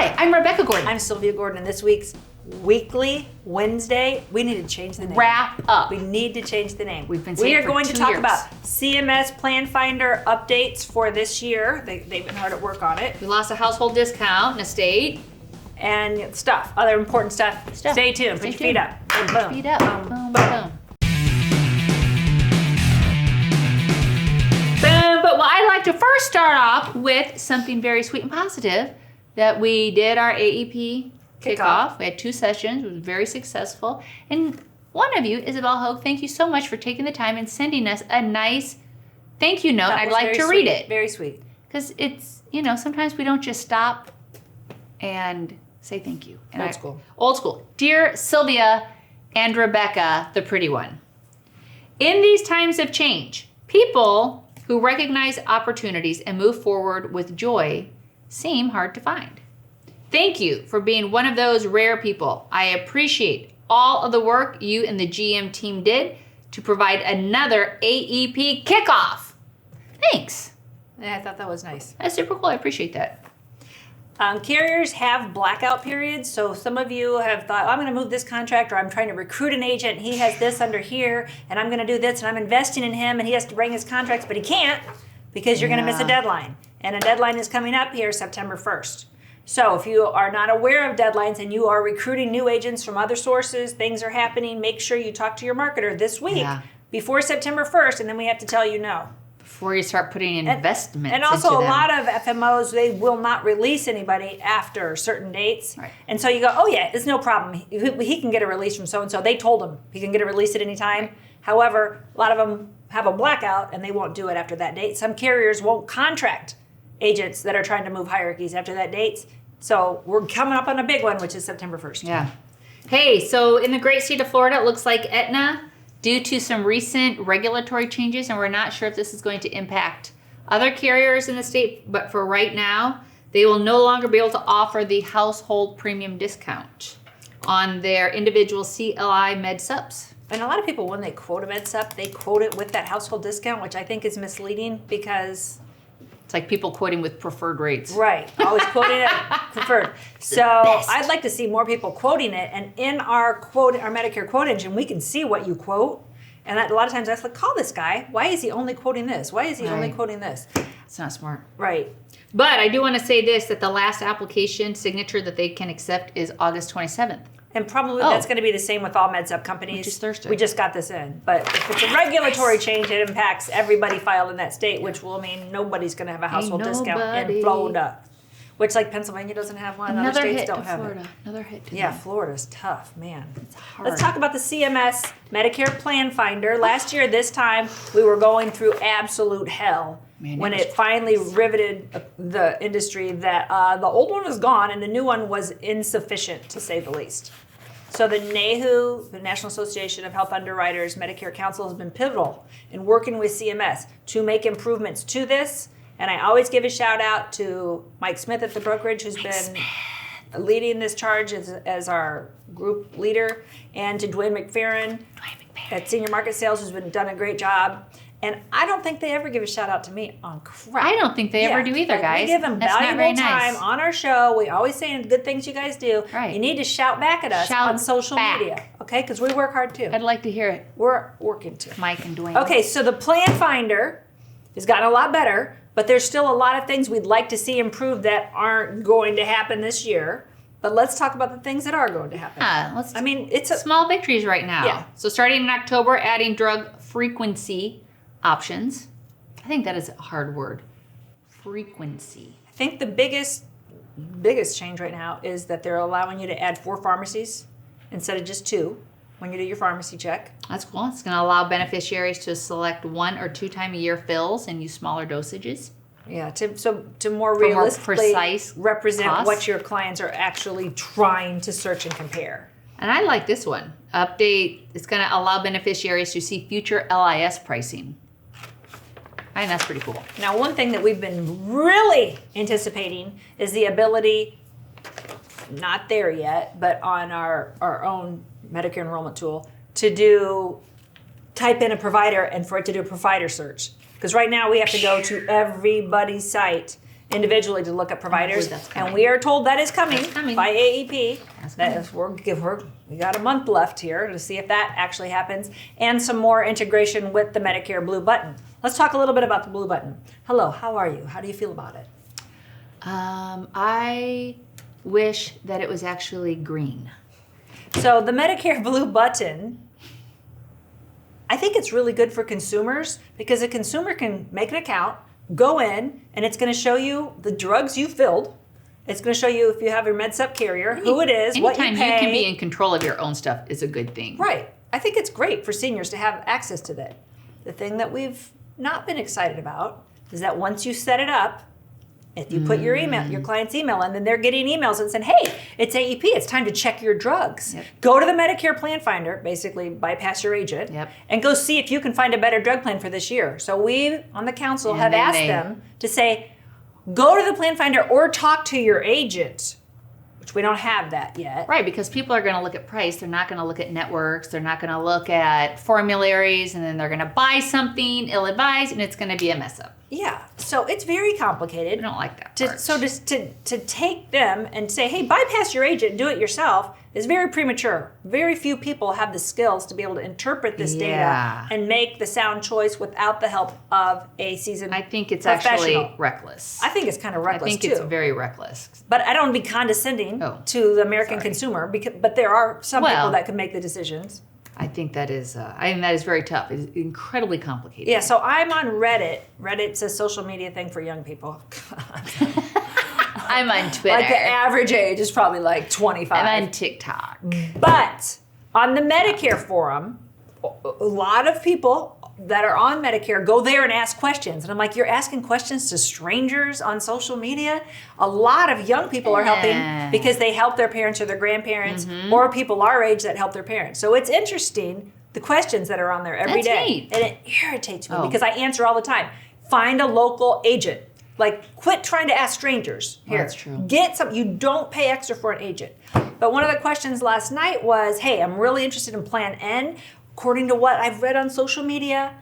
Hi, I'm Rebecca Gordon. I'm Sylvia Gordon, and this week's weekly Wednesday, we need to change the name. Wrap up. We need to change the name. We've been saying it for 2 years. We are going to talk about CMS Plan Finder updates for this year. They've been hard at work on it. We lost a household discount in a state. And stuff, other important stuff. Stay tuned. Put your feet up. Boom, Put your feet up. boom, Boom, boom. boom. Boom. But I'd like to first start off with something very sweet and positive that we did our AEP Kickoff. We had 2 sessions. It was very successful. And one of you, Isabel Hogue, thank you so much for taking the time and sending us a nice thank you note. I'd like to read it. Very sweet. Because it's, sometimes we don't just stop and say thank you. And Old school. Old school. Dear Sylvia and Rebecca, the pretty one. In these times of change, people who recognize opportunities and move forward with joy seem hard to find. Thank you for being one of those rare people. I appreciate all of the work you and the GM team did to provide another AEP Kickoff. Thanks. Yeah, I thought that was nice. That's super cool. I appreciate that. Carriers have blackout periods, so some of you have thought, I'm going to move this contract, or I'm trying to recruit an agent, and he has this under here, and I'm going to do this, and I'm investing in him, and he has to bring his contracts, but he can't because you're going to miss a deadline. And a deadline is coming up here September 1st. So if you are not aware of deadlines and you are recruiting new agents from other sources, things are happening, make sure you talk to your marketer this week before September 1st, and then we have to tell you no. Before you start putting investments and also into them. a lot of FMOs, they will not release anybody after certain dates. Right. And so you go, oh yeah, it's no problem. He can get a release from so-and-so. They told him he can get a release at any time. Right. However, a lot of them have a blackout and they won't do it after that date. Some carriers won't contract agents that are trying to move hierarchies after that date. So we're coming up on a big one, which is September 1st. Yeah. Hey, so in the great state of Florida, it looks like Aetna, due to some recent regulatory changes, and we're not sure if this is going to impact other carriers in the state, but for right now, they will no longer be able to offer the household premium discount on their individual CLI med subs. And a lot of people, when they quote a med sup, they quote it with that household discount, which I think is misleading because... It's like people quoting with preferred rates. Right, always quoting it preferred. So I'd like to see more people quoting it, and in our Medicare quote engine, we can see what you quote. And a lot of times I was like, call this guy. Why is he only quoting this? Why is he only quoting this? It's not smart. Right. But I do want to say this, that the last application signature that they can accept is August 27th. And probably that's going to be the same with all MedSup companies. Which is Thursday. We just got this in. But if it's a regulatory change, it impacts everybody filed in that state, which will mean nobody's going to have a household discount in Florida. Which, like, Pennsylvania doesn't have one. Other states don't have it. Another hit to Yeah, them. Florida's tough, man. It's hard. Let's talk about the CMS Medicare Plan Finder. Last year, this time, we were going through absolute hell. Man, when it finally riveted the industry that the old one was gone and the new one was insufficient, to say the least. So the NAHU, the National Association of Health Underwriters Medicare Council, has been pivotal in working with CMS to make improvements to this. And I always give a shout out to Mike Smith at the brokerage, who's been leading this charge as our group leader, and to Dwayne McFerrin at Senior Market Sales, who's done a great job. And I don't think they ever give a shout out to me on crap. I don't think they ever do either, guys. We give them valuable time on our show. We always say good things you guys do. Right. You need to shout back at us on social media, okay? Because we work hard too. I'd like to hear it. We're working too. Mike and Dwayne. Okay, so the Plan Finder has gotten a lot better, but there's still a lot of things we'd like to see improved that aren't going to happen this year. But let's talk about the things that are going to happen. Yeah, it's small victories right now. Yeah. So starting in October, adding drug frequency options. I think that is a hard word. Frequency. I think the biggest change right now is that they're allowing you to add 4 pharmacies instead of just 2 when you do your pharmacy check. That's cool. It's going to allow beneficiaries to select 1 or 2 time a year fills and use smaller dosages. Yeah, to more realistically precise represent costs. what your clients are actually trying to search and compare. And I like this one. Update. It's going to allow beneficiaries to see future LIS pricing. I think that's pretty cool. Now, one thing that we've been really anticipating is the ability, not there yet, but on our own Medicare enrollment tool, to type in a provider and for it to do a provider search. Because right now we have to go to everybody's site individually to look at providers. that's coming. And we are told that is coming, That's coming. by AEP. That's That is, we got a month left here to see if that actually happens, and some more integration with the Medicare Blue Button. Let's talk a little bit about the Blue Button. Hello, how are you? How do you feel about it? I wish that it was actually green. So the Medicare Blue Button, I think it's really good for consumers because a consumer can make an account, go in, and it's going to show you the drugs you filled. It's going to show you if you have your MedSup carrier, who it is, what you pay. Anytime you can be in control of your own stuff is a good thing. Right. I think it's great for seniors to have access to that. The thing that we've not been excited about is that once you set it up, if you put your email, your client's email in, then they're getting emails and saying, hey, it's AEP, it's time to check your drugs. Yep. Go to the Medicare Plan Finder, basically bypass your agent, and go see if you can find a better drug plan for this year. So we, on the council, have asked them to say, go to the Plan Finder or talk to your agent, which we don't have that yet. Right, because people are going to look at price. They're not going to look at networks. They're not going to look at formularies, and then they're going to buy something ill-advised, and it's going to be a mess up. Yeah, so it's very complicated. I don't like that part. So just to take them and say, hey, bypass your agent, do it yourself, is very premature. Very few people have the skills to be able to interpret this data and make the sound choice without the help of a seasoned I think it's professional. actually reckless. I think it's kind of reckless, I think too. it's very reckless. But I don't want to be condescending to the American consumer, but there are some people that can make the decisions. I think that is very tough. It's incredibly complicated. Yeah, so I'm on Reddit. Reddit's a social media thing for young people. I'm on Twitter. Like the average age is probably like 25. I'm on TikTok. But on the Medicare forum, a lot of people that are on Medicare go there and ask questions. And I'm like, you're asking questions to strangers on social media? A lot of young people are helping because they help their parents or their grandparents or people our age that help their parents. So it's interesting, the questions that are on there every day. Neat. And it irritates me because I answer all the time. Find a local agent. Like, quit trying to ask strangers. Here, that's true. Get some. You don't pay extra for an agent. But one of the questions last night was, hey, I'm really interested in Plan N. According to what I've read on social media,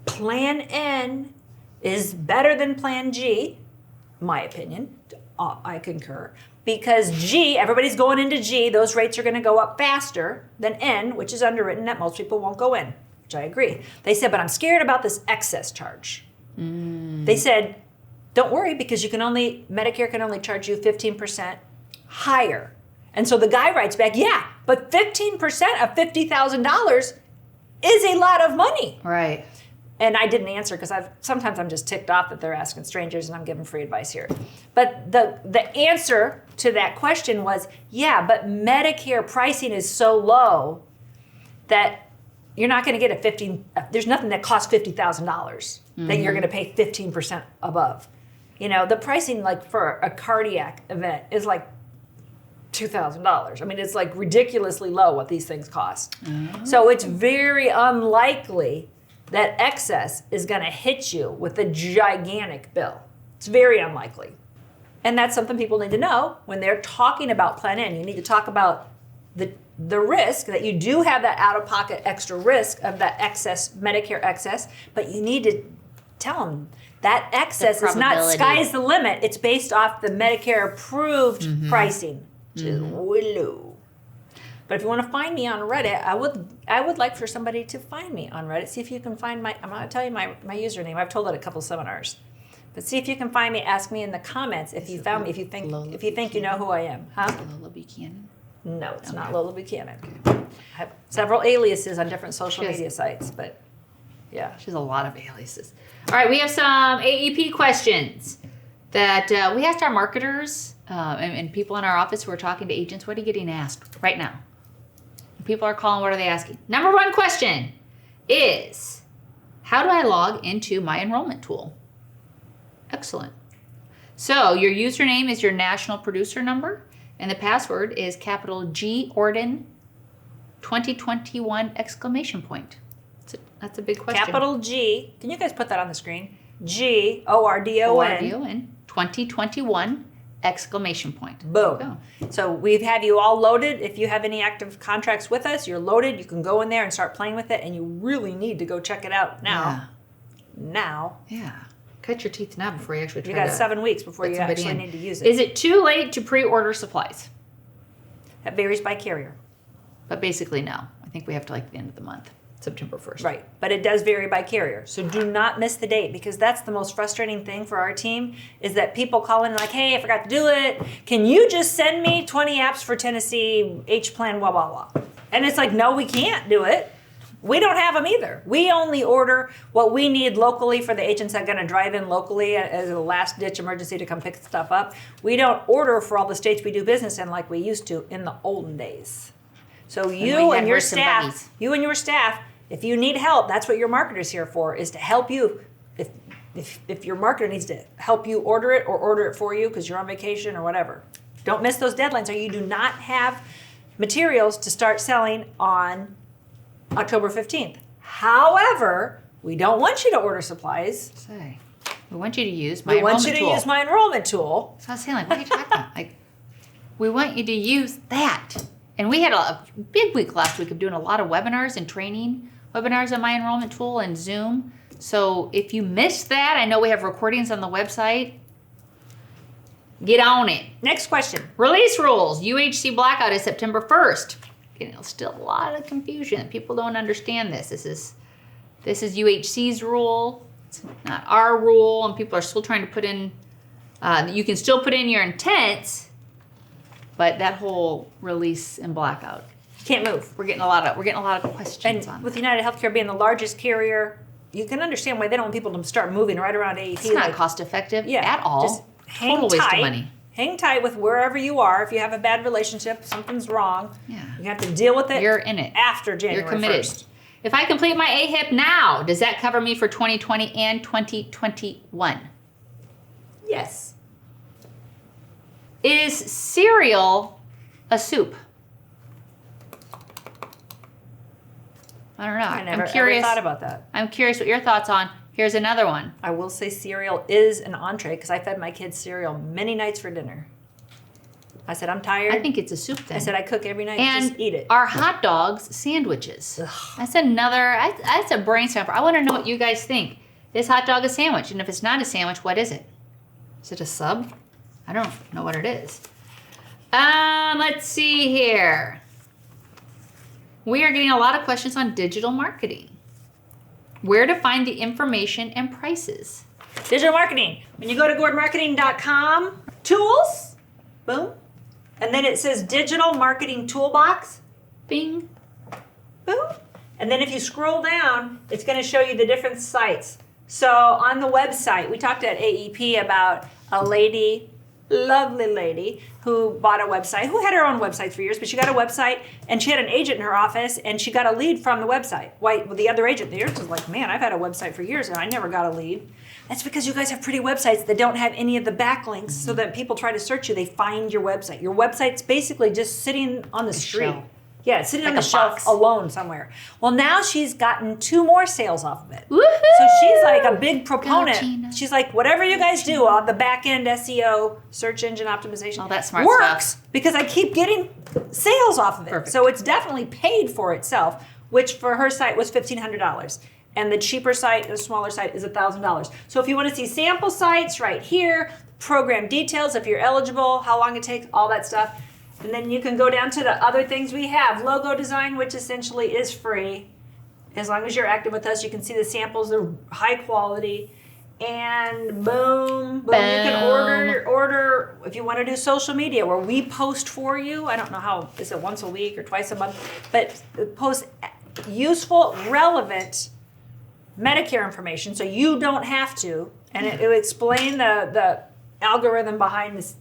Plan N is better than Plan G, my opinion. I concur. Because G, everybody's going into G, those rates are going to go up faster than N, which is underwritten, that most people won't go in, which I agree. They said, but I'm scared about this excess charge. They said, don't worry, because Medicare can only charge you 15% higher. And so the guy writes back, yeah, but 15% of $50,000 is a lot of money. Right. And I didn't answer because sometimes I'm just ticked off that they're asking strangers and I'm giving free advice here. But the answer to that question was, yeah, but Medicare pricing is so low that you're not going to get there's nothing that costs $50,000 that you're going to pay 15% above. You know, the pricing like for a cardiac event is like $2,000. I mean, it's like ridiculously low what these things cost. So it's very unlikely that excess is going to hit you with a gigantic bill. It's very unlikely. And that's something people need to know when they're talking about Plan N. You need to talk about the risk that you do have that out-of-pocket extra risk of that excess, Medicare excess, but you need to tell them that excess is not sky's the limit. It's based off the Medicare approved pricing, which is way low. But if you want to find me on Reddit, I would like for somebody to find me on Reddit. See if you can find I'm going to tell you my username. I've told it at a couple seminars. But see if you can find me. Ask me in the comments if you found me. If you think you know who I am, huh? Lola Buchanan. No, it's not Lola Buchanan. I have several aliases on different social media sites, but yeah. She has a lot of aliases. All right, we have some AEP questions that we asked our marketers and people in our office who are talking to agents. What are you getting asked right now? People are calling. What are they asking? Number one question is, how do I log into my enrollment tool? Excellent. So your username is your national producer number, and the password is capital G Orden 2021 exclamation point. That's a big question. Capital G. Can you guys put that on the screen? G Ordon 2021 exclamation point. Boom. So we have you all loaded. If you have any active contracts with us, you're loaded. You can go in there and start playing with it, and you really need to go check it out now. Yeah. Now. Yeah. cut your teeth now before you actually try You got to 7 weeks before let you somebody actually in. need to use it. Is it too late to pre-order supplies? That varies by carrier. But basically, no. I think we have to like the end of the month, September 1st. Right, but it does vary by carrier. So do not miss the date, because that's the most frustrating thing for our team, is that people call in like, hey, I forgot to do it. Can you just send me 20 apps for Tennessee H plan, blah, blah, blah. And it's like, no, we can't do it. We don't have them either. We only order what we need locally for the agents that are going to drive in locally as a last ditch emergency to come pick stuff up. We don't order for all the states we do business in like we used to in the olden days. So you and your staff, if you need help, that's what your marketer's here for, is to help you. If your marketer needs to help you order it or order it for you because you're on vacation or whatever. Don't miss those deadlines, or you do not have materials to start selling on October 15th. However, we don't want you to order supplies. Say, we want you to use my enrollment tool. We want you to use my enrollment tool. So I was saying, like, what are you talking about? Like, we want you to use that. And we had a big week last week of doing a lot of webinars and training webinars on my enrollment tool and Zoom. So if you missed that, I know we have recordings on the website. Get on it. Next question. Release rules. UHC blackout is September 1st. Still a lot of confusion. People don't understand this. This is UHC's rule. It's not our rule, and people are still trying to put in. You can still put in your intents, but that whole release and blackout. Can't move. We're getting a lot of questions And on. with United Healthcare being the largest carrier, you can understand why they don't want people to start moving right around AEP. It's not cost effective at all. Just hang Total waste tight. of money. Hang tight with wherever you are. If you have a bad relationship, something's wrong. Yeah. You have to deal with it. You're in it. After January You're committed. 1st. If I complete my AHIP now, does that cover me for 2020 and 2021? Yes. Is cereal a soup? I don't know. I never I'm curious. ever thought about that. I'm curious what your thoughts on. Here's another one. I will say cereal is an entree because I fed my kids cereal many nights for dinner. I said, I'm tired. I think it's a soup then. I said, I cook every night. and Just eat it. are hot dogs sandwiches? Ugh. That's a brainstorm. I want to know what you guys think. Is hot dog a sandwich? And if it's not a sandwich, what is it? Is it a sub? I don't know what it is. Let's see here. We are getting a lot of questions on digital marketing. Where to find the information and prices. Digital marketing. When you go to gordmarketing.com, tools, boom. And then it says digital marketing toolbox, Bing. boom. And then if you scroll down, it's going to show you the different sites. So on the website, we talked at AEP about a lady, lovely lady, who bought a website, who had her own website for years, but she got a website and she had an agent in her office and she got a lead from the website. Why? Well, the other agent there was like, man, I've had a website for years and I never got a lead. That's because you guys have pretty websites that don't have any of the backlinks so that people try to search you, they find your website. Your website's basically just sitting on the street. shelf. Yeah, it's sitting Like on the a shelf box. alone somewhere. Well, now she's gotten 2 more sales off of it. Woohoo! So she's like a big proponent. Gina. She's like, whatever you guys do on the back end SEO, search engine optimization, All that smart works stuff. because I keep getting sales off of it. Perfect. So it's definitely paid for itself, which for her site was $1,500. And the cheaper site, the smaller site, is $1,000. So if you want to see sample sites right here, program details, if you're eligible, how long it takes, all that stuff. And then you can go down to the other things we have. Logo design, which essentially is free. As long as you're active with us, you can see the samples. They're high quality. And boom, boom. You can order if you want to do social media where we post for you. I don't know how, is it once a week or twice a month? But post useful, relevant Medicare information so you don't have to. And it will explain the algorithm behind this.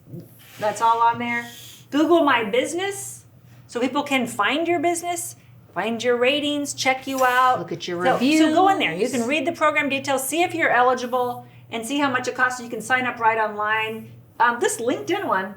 That's all on there. Google My Business so people can find your business, find your ratings, check you out. Look at your reviews. So go in there. You can read the program details, see if you're eligible, and see how much it costs. You can sign up right online. This LinkedIn one,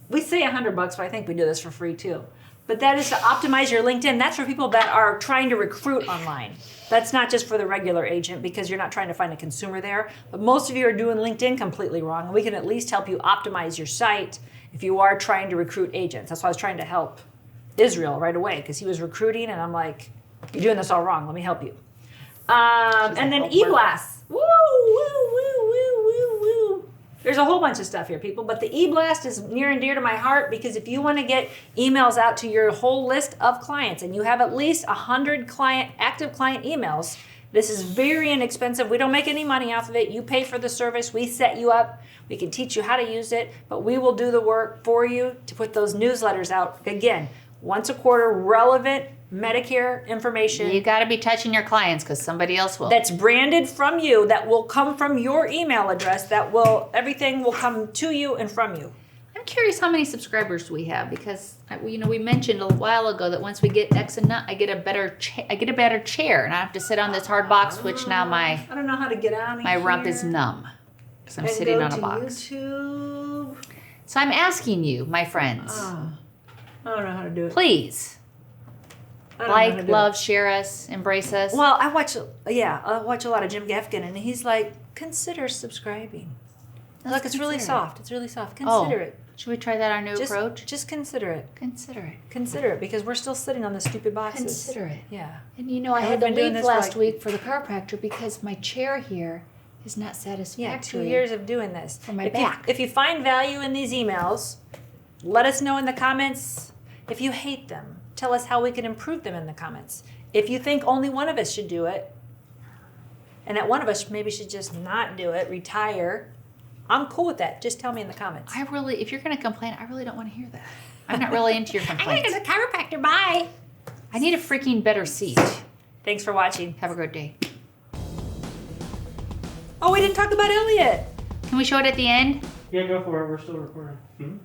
we say $100, but I think we do this for free too. But that is to optimize your LinkedIn. That's for people that are trying to recruit online. That's not just for the regular agent because you're not trying to find a consumer there. But most of you are doing LinkedIn completely wrong. And we can at least help you optimize your site if you are trying to recruit agents. That's why I was trying to help Israel right away because he was recruiting and I'm like, you're doing this all wrong. Let me help you. And then eGlass. Woo, woo, woo, woo. There's a whole bunch of stuff here, people, but the e-blast is near and dear to my heart because if you want to get emails out to your whole list of clients and you have at least 100 active client emails, this is very inexpensive. We don't make any money off of it. You pay for the service. We set you up. We can teach you how to use it, but we will do the work for you to put those newsletters out. Again, once a quarter, relevant Medicare information. You got to be touching your clients because somebody else will. That's branded from you, that will come from your email address, everything will come to you and from you. I'm curious how many subscribers we have because we mentioned a while ago that once we get X and I get a better chair and I have to sit on this hard box, which now I don't know how to get out of my here. rump is numb because I'm sitting on a box. YouTube. So I'm asking you, my friends, I don't know how to do it. please like, love, share us, embrace us. Well, I watch a lot of Jim Gaffigan, and he's like, consider subscribing. Look, it's really soft. It's really soft. Consider it. Should we try that our new approach? Just consider it. Consider it. Consider it, because we're still sitting on the stupid boxes. Consider it. Yeah. And I had to leave last week for the chiropractor because my chair here is not satisfactory. Yeah, 2 years of doing this. For my back. If you find value in these emails, let us know in the comments. If you hate them, tell us how we can improve them in the comments. If you think only one of us should do it, and that one of us maybe should just not do it, retire, I'm cool with that. Just tell me in the comments. If you're going to complain, I really don't want to hear that. I'm not really into your complaints. I'm going to the chiropractor. Bye. I need a freaking better seat. Thanks for watching. Have a good day. Oh, we didn't talk about Elliot. Can we show it at the end? Yeah, go for it. We're still recording. Hmm?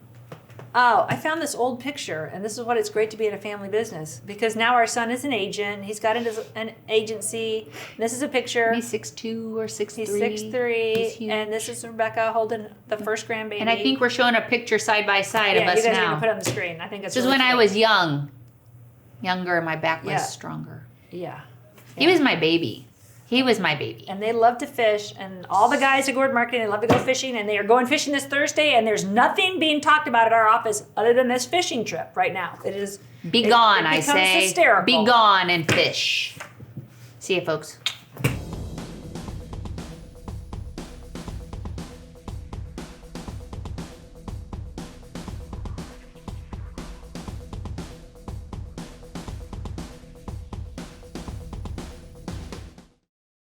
Oh, I found this old picture, and this is what it's great to be in a family business, because now our son is an agent. He's got an agency. This is a picture. He's 6'2" or 6'3". He's 6'3", and this is Rebecca holding the first grandbaby. And I think we're showing a picture side by side of us now. Yeah, you guys are going to put it on the screen. I think that's This is really when I cool. was younger, and my back was stronger. Yeah. He was my baby. He was my baby. And they love to fish, and all the guys at Gord Marketing, they love to go fishing, and they are going fishing this Thursday, and there's nothing being talked about at our office other than this fishing trip right now. It is... Be gone, it I becomes say. hysterical. Be gone and fish. See you, folks.